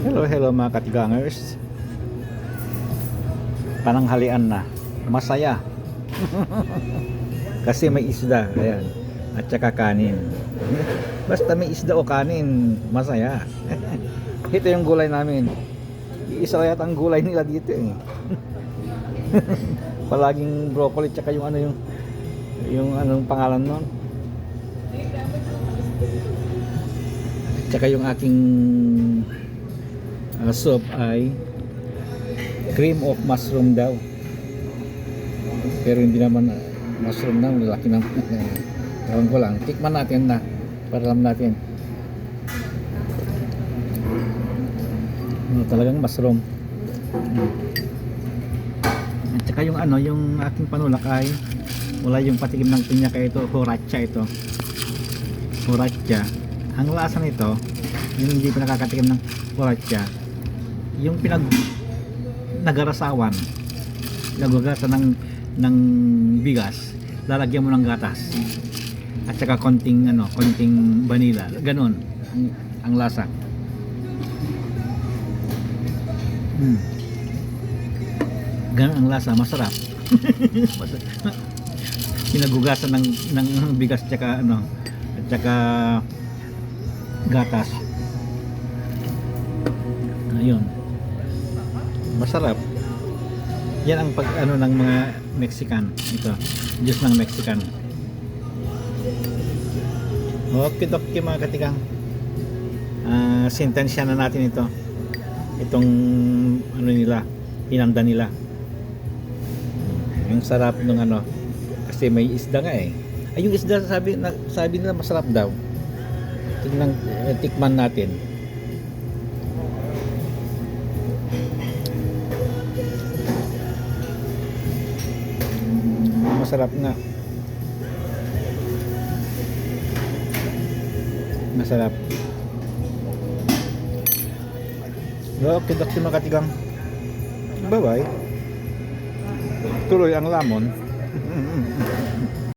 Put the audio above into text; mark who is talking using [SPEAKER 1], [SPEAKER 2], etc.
[SPEAKER 1] Hello mga katigangers. Pananghalian na. Masaya. Kasi may isda, ayan. At saka kanin. Basta may isda o kanin, masaya. Ito yung gulay namin. Isa yata ang gulay nila dito eh. Palaging broccoli tsaka yung anong pangalan nun. Tsaka yung aking soup ay cream of mushroom daw. Pero hindi naman mushroom na, lalaki naman. Ewan ko lang, tikman natin na para alam natin. Talagang mushroom. At saka yung yung aking panulak ay wala yung patikim ng pinyaka ito, horacha ito. Horacha. Ang lasa nito, yung hindi pa nakakatikim ng horacha, yung nagarasawan, nagagasan ng bigas, lalagyan mo ng gatas at saka konting vanilla, ganun ang lasa. Ganun ang lasa, masarap. Pinagugasan ng bigas at saka gatas. Ayun. Masarap. Yan ang ng mga Mexican. Ito, juice ng Mexican. Okay mga katigang. Sintensya na natin ito. Itong nila, hinanda nila. Yung sarap ng kasi may isda nga eh. Ay, yung isda sabi nila masarap daw. Tikman natin. Masarap nga. Masarap. Okay, mga katigang. Bye bye. Tuloy ang lamon.